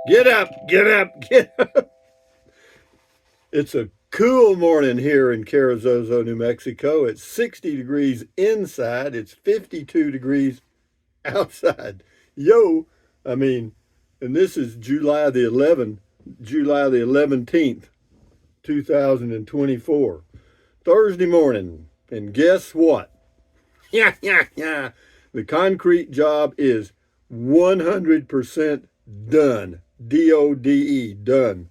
Get up, get up, get up. It's a cool morning here in Carrizozo, New Mexico. It's 60 degrees inside, it's 52 degrees outside. Yo, I mean, and this is July the 11th, 2024, Thursday morning. And guess what? Yeah, yeah, yeah. The concrete job is 100% done. DODE, done.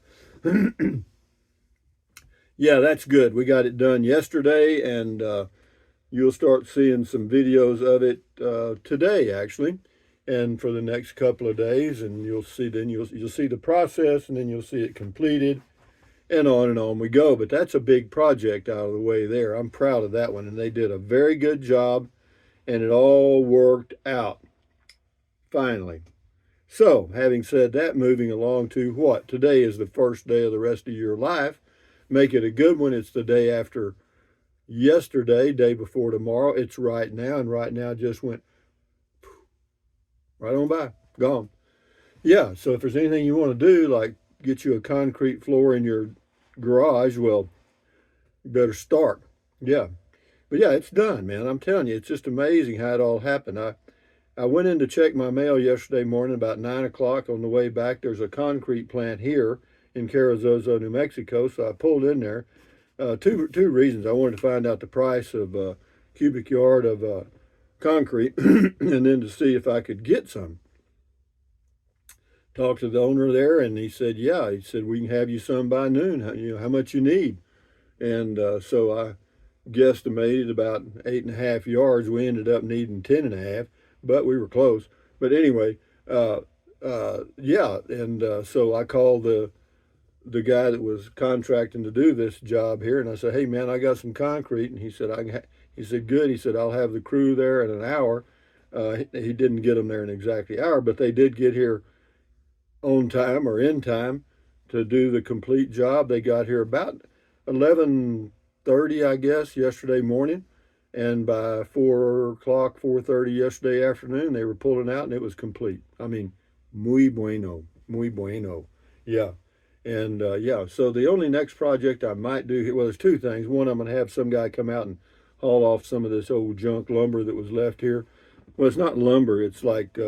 Yeah, that's good. We got it done yesterday, and you'll start seeing some videos of it today, actually, and for the next couple of days. And you'll see the process, and then you'll see it completed, and on we go. But that's a big project out of the way there. I'm proud of that one, and they did a very good job, and it all worked out finally. So, having said that, moving along to what? Today is the first day of the rest of your life. Make it a good one. It's the day after yesterday, day before tomorrow. It's right now, and right now just went right on by, gone. Yeah, so if there's anything you want to do, like get you a concrete floor in your garage, well, you better start. Yeah. But yeah, it's done, man. I'm telling you, it's just amazing how it all happened. I went in to check my mail yesterday morning about 9 o'clock. On the way back, there's a concrete plant here in Carrizozo, New Mexico. So I pulled in there. Two reasons. I wanted to find out the price of cubic yard of concrete, and then to see if I could get some. Talked to the owner there, and he said, "Yeah." He said, "We can have you some by noon. How much you need?" And so I guesstimated about 8.5 yards. We ended up needing 10.5, but we were close. But anyway, yeah, and so I called the guy that was contracting to do this job here, and I said, "Hey man, I got some concrete," and he said, he said, "Good." He said, "I'll have the crew there in an hour." He didn't get them there in exactly an hour, but they did get here on time or in time to do the complete job. They got here about 11:30, I guess, yesterday morning, and by 4 o'clock, 4:30 yesterday afternoon, they were pulling out, and it was complete. I mean, muy bueno, muy bueno. Yeah. And yeah, so the only next project I might do here, well, there's two things. One, I'm going to have some guy come out and haul off some of this old junk lumber that was left here. Well, it's not lumber, it's like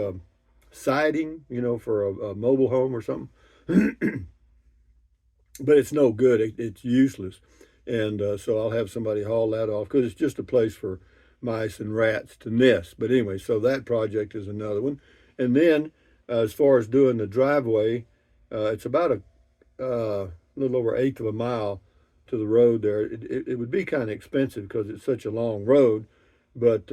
siding, for a mobile home or something. But it's no good, it's useless. And so I'll have somebody haul that off because it's just a place for mice and rats to nest. But anyway, so that project is another one. And then as far as doing the driveway, it's about a little over eighth of a mile to the road there. It would be kind of expensive because it's such a long road, but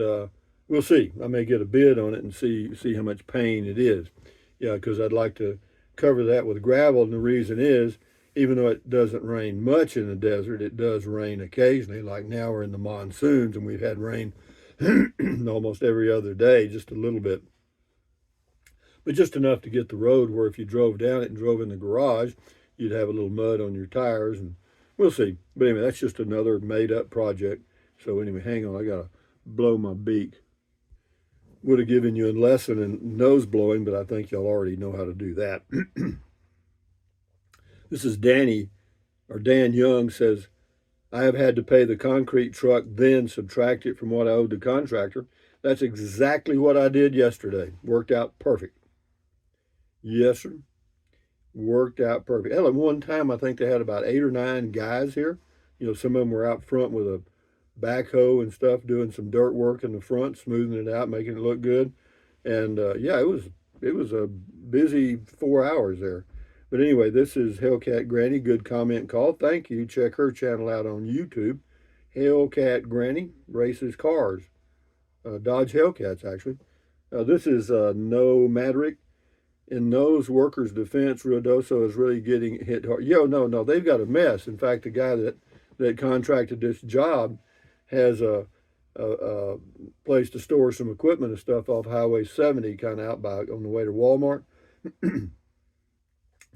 we'll see. I may get a bid on it and see how much pain it is. Yeah, because I'd like to cover that with gravel, and the reason is, even though it doesn't rain much in the desert, it does rain occasionally. Like now we're in the monsoons, and we've had rain almost every other day, just a little bit, but just enough to get the road where if you drove down it and drove in the garage, you'd have a little mud on your tires, and we'll see. But anyway, that's just another made up project. So anyway, hang on, I gotta blow my beak. Would have given you a lesson in nose blowing, but I think y'all already know how to do that. This is Danny, or Dan Young says, "I have had to pay the concrete truck, then subtract it from what I owed the contractor." That's exactly what I did yesterday. Worked out perfect. Yes, sir. Worked out perfect. Hell, at one time, I think they had about 8 or 9 guys here. Some of them were out front with a backhoe and stuff, doing some dirt work in the front, smoothing it out, making it look good. And yeah, it was a busy 4 hours there. But anyway, this is Hellcat Granny. Good comment call. Thank you. Check her channel out on YouTube. Hellcat Granny races cars. Dodge Hellcats, actually. This is No Madrick. In those workers' defense, Ruidoso is really getting hit hard. No, they've got a mess. In fact, the guy that contracted this job has a place to store some equipment and stuff off Highway 70, kind of out by on the way to Walmart.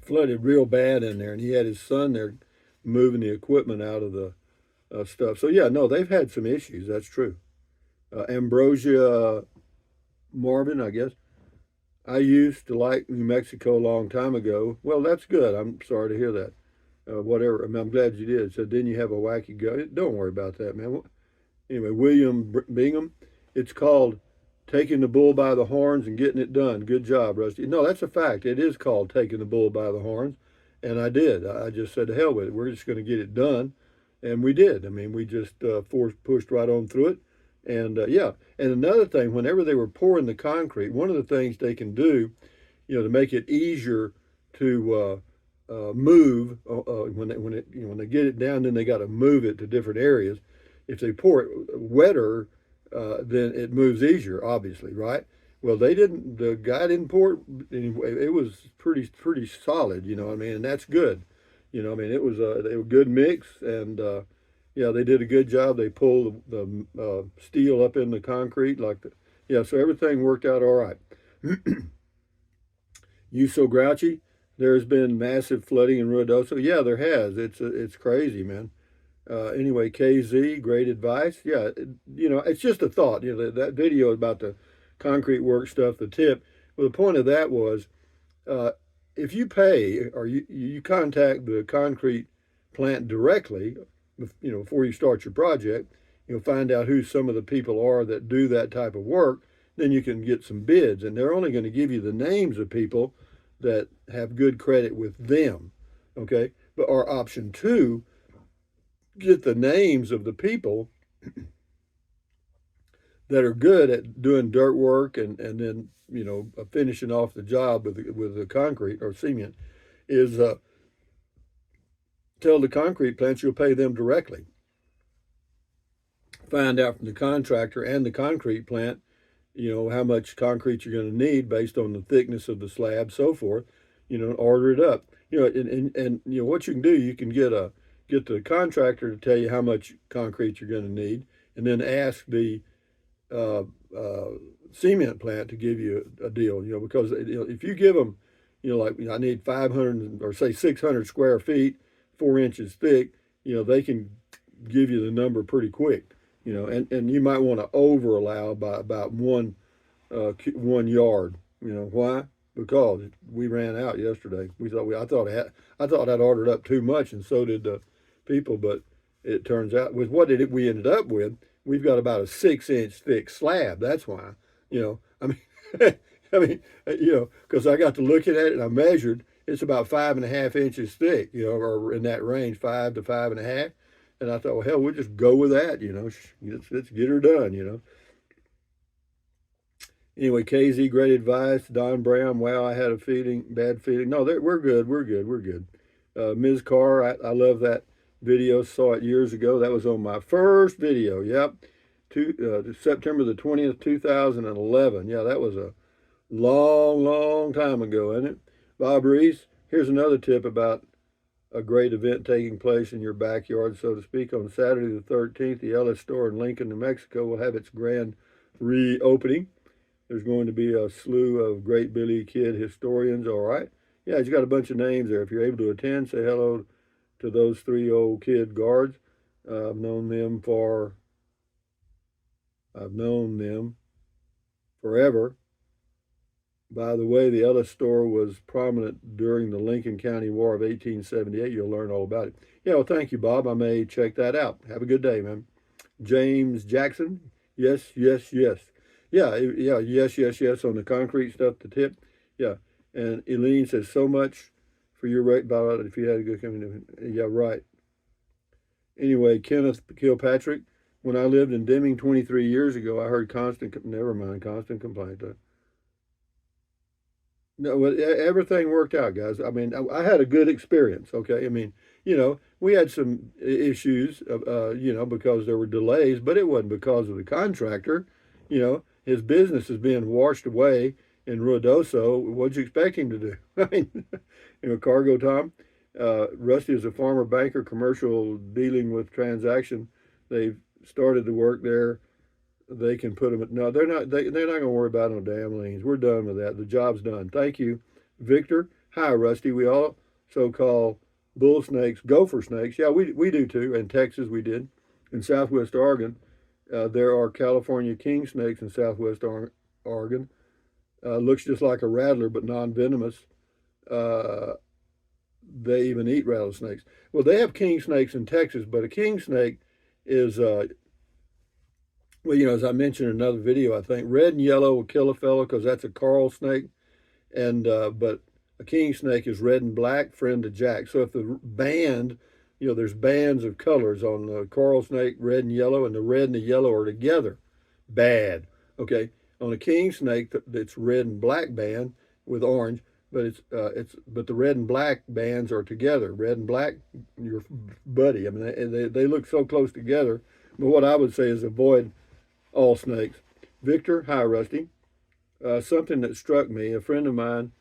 Flooded real bad in there, and he had his son there moving the equipment out of the stuff. So yeah, no, they've had some issues. That's true. Ambrosia Marvin, I guess. I used to like New Mexico a long time ago. Well, that's good. I'm sorry to hear that. Whatever. I mean, I'm glad you did. So then you have a wacky go. Don't worry about that, man. Anyway, William Bingham. It's called taking the bull by the horns and getting it done. Good job, Rusty. No, that's a fact. It is called taking the bull by the horns, and I did. I just said to hell with it. We're just going to get it done, and we did. I mean, we just pushed right on through it, and yeah. And another thing, whenever they were pouring the concrete, one of the things they can do, to make it easier to move when they get it down, then they got to move it to different areas. If they pour it wetter, then it moves easier, obviously, right? Well, they didn't. The guy didn't pour it anyway. It was pretty solid, you know what I mean, and that's good. I mean, it was a good mix, and yeah, they did a good job. They pulled the steel up in the concrete yeah. So everything worked out all right. You so grouchy? There's been massive flooding in Ruidoso. Yeah, there has. It's crazy, man. Anyway, KZ, great advice. Yeah, it's just a thought. That video about the concrete work stuff, the tip. Well, the point of that was, uh, if you pay or you contact the concrete plant directly, before you start your project, you'll find out who some of the people are that do that type of work. Then you can get some bids, and they're only going to give you the names of people that have good credit with them. Okay, but our option two, get the names of the people that are good at doing dirt work and then finishing off the job with the concrete or cement, is tell the concrete plants you'll pay them directly. Find out from the contractor and the concrete plant, how much concrete you're going to need based on the thickness of the slab, so forth. Order it up. And what you can do, you can get the contractor to tell you how much concrete you're going to need, and then ask the uh, uh, cement plant to give you a deal. Because if you give them, like I need 500 or say 600 square feet, 4 inches thick, they can give you the number pretty quick. And you might want to over allow by about 1 yard. Why? Because we ran out yesterday. I thought I'd ordered up too much, and so did the people. But it turns out with we ended up with, we've got about a 6 inch thick slab. That's why. I mean, I mean, because I got to looking at it and I measured. It's about 5.5 inches thick. Or in that range, 5 to 5.5. And I thought, well, hell, we'll just go with that. Let's get her done. Anyway, KZ, great advice. Don Brown, wow, I had a bad feeling. No, we're good. We're good. We're good. Ms. Carr, I love that video. Saw it years ago. That was on my first video. Yep. September the 20th, 2011. Yeah, that was a long, long time ago, isn't it? Bob Reese, here's another tip about a great event taking place in your backyard, so to speak. On Saturday the 13th, the Ellis store in Lincoln, New Mexico will have its grand reopening. There's going to be a slew of great Billy Kid historians, all right? Yeah, he's got a bunch of names there. If you're able to attend, say hello to those 3 old kid guards. I've known them forever. By the way, the Ellis store was prominent during the Lincoln County War of 1878. You'll learn all about it. Yeah, well, thank you, Bob. I may check that out. Have a good day, man. James Jackson, yes, yes, yes. Yeah, yes, yes, yes on the concrete stuff, the tip. Yeah, and Eileen says, so much for your rate, Bob, if you had a good coming. Yeah, right. Anyway, Kenneth Kilpatrick, when I lived in Deming 23 years ago, I heard constant complaint. No, well, everything worked out, guys. I mean, I had a good experience. Okay, I mean, we had some issues, because there were delays, but it wasn't because of the contractor. His business is being washed away in Ruidoso. What'd you expect him to do? I mean, Cargo Tom, Rusty is a farmer banker, commercial dealing with transaction. They've started to work there. They can put them. No, they're not. They're not going to worry about no damn liens. We're done with that. The job's done. Thank you, Victor. Hi, Rusty. We also call bull snakes gopher snakes. Yeah, we do too. In Texas, we did. In Southwest Oregon, there are California king snakes in Southwest Oregon. Looks just like a rattler, but non-venomous. Uh, they even eat rattlesnakes. Well, they have king snakes in Texas, but a king snake is, well, as I mentioned in another video, I think red and yellow will kill a fellow because that's a coral snake, and but a king snake is red and black, friend to Jack. So if the band, there's bands of colors on the coral snake, red and yellow, and the red and the yellow are together, bad. Okay, on a king snake, it's red and black band with orange, but but the red and black bands are together. Red and black, your buddy. I mean, they look so close together. But what I would say is avoid all snakes. Victor, hi Rusty. Something that struck me: a friend of mine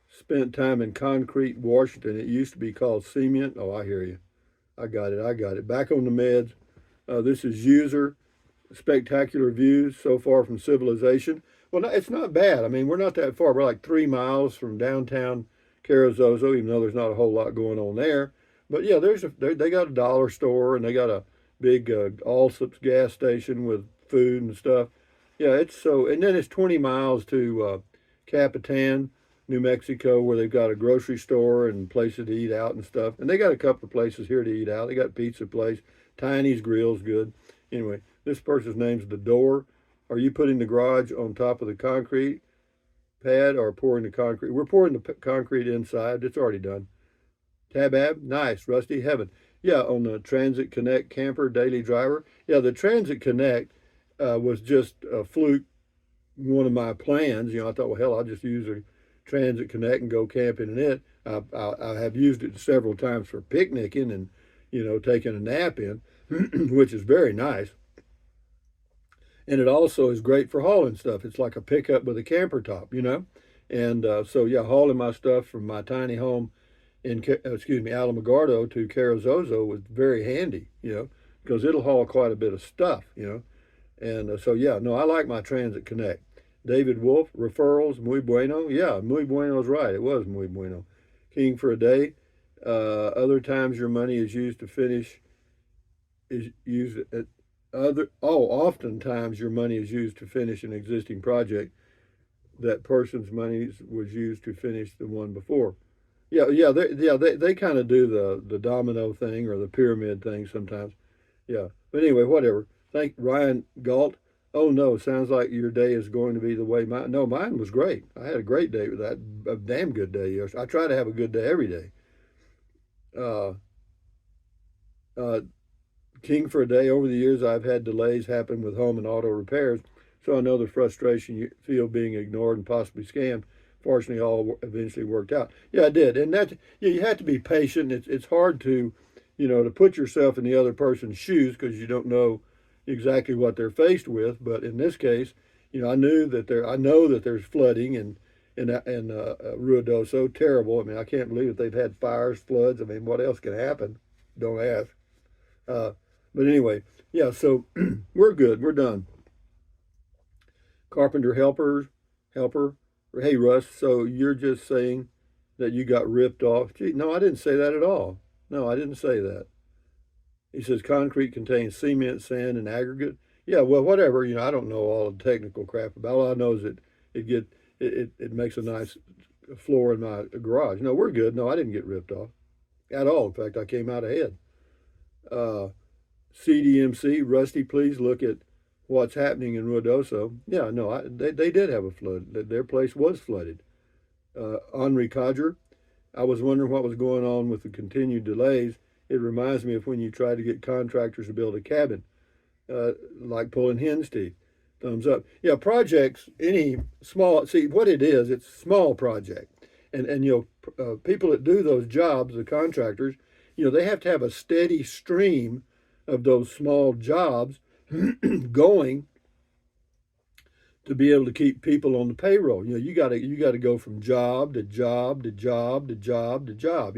spent time in Concrete, Washington. It used to be called Cement. Oh, I hear you. I got it. I got it. Back on the meds. This is user. Spectacular views so far from civilization. Well, no, it's not bad. I mean, we're not that far. We're like 3 miles from downtown Carrizozo, even though there's not a whole lot going on there. But yeah, they got a dollar store and they got a big Allsup's gas station with food and stuff. Yeah, and then it's 20 miles to Capitan, New Mexico, where they've got a grocery store and places to eat out and stuff. And they got a couple of places here to eat out. They got pizza place, Tiny's Grill's good. Anyway, this person's name's The Door. Are you putting the garage on top of the concrete pad or pouring the concrete? We're pouring the concrete inside. It's already done. Tabab, nice. Rusty, heaven. Yeah, on the Transit Connect camper daily driver. Yeah, the Transit Connect was just a fluke, one of my plans. I thought, well, hell, I'll just use a Transit Connect and go camping in it. I have used it several times for picnicking and, taking a nap in, which is very nice. And it also is great for hauling stuff. It's like a pickup with a camper top, And so, yeah, hauling my stuff from my tiny home in, Alamogordo to Carrizozo was very handy, because it'll haul quite a bit of stuff. And so, yeah, no, I like my Transit Connect. David Wolf, referrals, muy bueno. Yeah, muy bueno is right. It was muy bueno. King for a day. Other times your money is used to finish, is used at oftentimes your money is used to finish an existing project. That person's money was used to finish the one before. They kind of do the domino thing or the pyramid thing sometimes. Yeah, but anyway, whatever. Thank Ryan Galt. Oh no, sounds like your day is going to be the way mine. No, mine was great. I had a great day with that. A damn good day. Yes, I try to have a good day every day. Uh, uh, King for a day. Over the years, I've had delays happen with home and auto repairs, so I know the frustration you feel being ignored and possibly scammed. Fortunately, all eventually worked out. Yeah, I did, and you have to be patient. It's hard to, to put yourself in the other person's shoes because you don't know exactly what they're faced with. But in this case, I know that there's flooding in Ruidoso. Terrible. I mean, I can't believe that they've had fires, floods. I mean, what else can happen? Don't ask. Uh, but anyway, yeah, so we're good. We're done. Carpenter helper. Hey, Russ, so you're just saying that you got ripped off? Gee, no, I didn't say that at all. No, I didn't say that. He says concrete contains cement, sand, and aggregate. Yeah, well, whatever. I don't know all the technical crap about it. All I know is that it makes a nice floor in my garage. No, we're good. No, I didn't get ripped off at all. In fact, I came out ahead. CDMC, Rusty, please look at what's happening in Ruidoso. Yeah, no, they did have a flood. Their place was flooded. Henri Codger, I was wondering what was going on with the continued delays. It reminds me of when you try to get contractors to build a cabin, like pulling hen's teeth. Thumbs up. Yeah, projects, any small, see what it is, it's small project. And people that do those jobs, the contractors, they have to have a steady stream of those small jobs going to be able to keep people on the payroll. You got to go from job to job to job to job to job.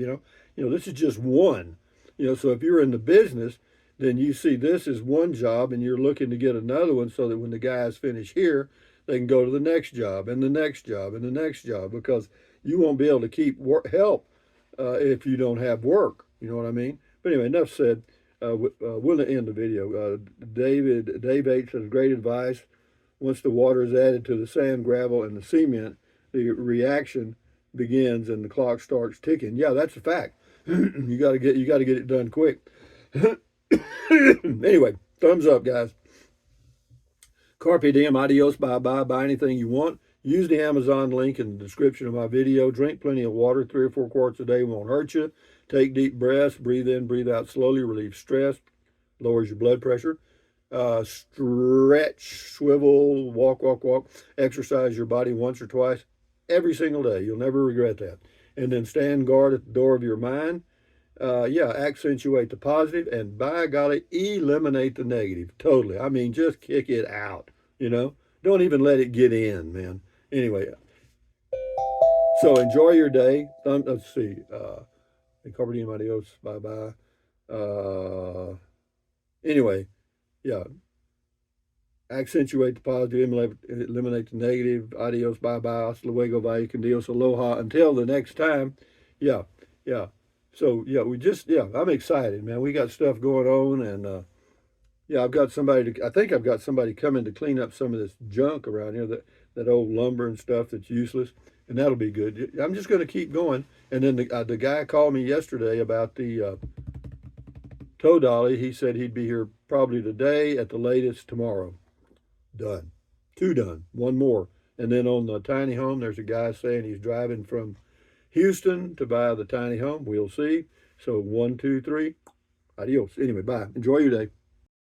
This is just one. So if you're in the business, then you see this as one job and you're looking to get another one so that when the guys finish here, they can go to the next job and the next job and the next job, because you won't be able to keep help if you don't have work. You know what I mean? But anyway, enough said. We'll end the video. Dave H says, great advice. once the water is added to the sand, gravel, and the cement, the reaction begins and the clock starts ticking. Yeah, that's a fact. You got to get it done quick. Anyway, thumbs up, guys. Carpe diem, adios, bye bye. Buy anything you want. Use the Amazon link in the description of my video. Drink plenty of water. 3 or 4 quarts a day won't hurt you. Take deep breaths. Breathe in, breathe out slowly. Relieve stress. Lowers your blood pressure. Stretch, swivel, walk, walk, walk. Exercise your body once or twice every single day. You'll never regret that. And then stand guard at the door of your mind. Yeah, accentuate the positive, and by golly, eliminate the negative. Totally. I mean, just kick it out. Don't even let it get in, man. Anyway, so enjoy your day. Let's see. Carpe diem, adios. Bye bye. Anyway, yeah. Accentuate the positive, eliminate the negative. Adios, bye bye. Hasta luego, vaya con Dios, aloha. Until the next time. Yeah, yeah. So yeah, I'm excited, man. We got stuff going on, and yeah, I think I've got somebody coming to clean up some of this junk around here, that old lumber and stuff that's useless, and that'll be good. I'm just going to keep going. And then the guy called me yesterday about the tow dolly. He said he'd be here probably today, at the latest tomorrow. Done. 2 done. 1 more. And then on the tiny home, there's a guy saying he's driving from Houston to buy the tiny home. We'll see. So 1, 2, 3. Adios. Anyway, bye. Enjoy your day.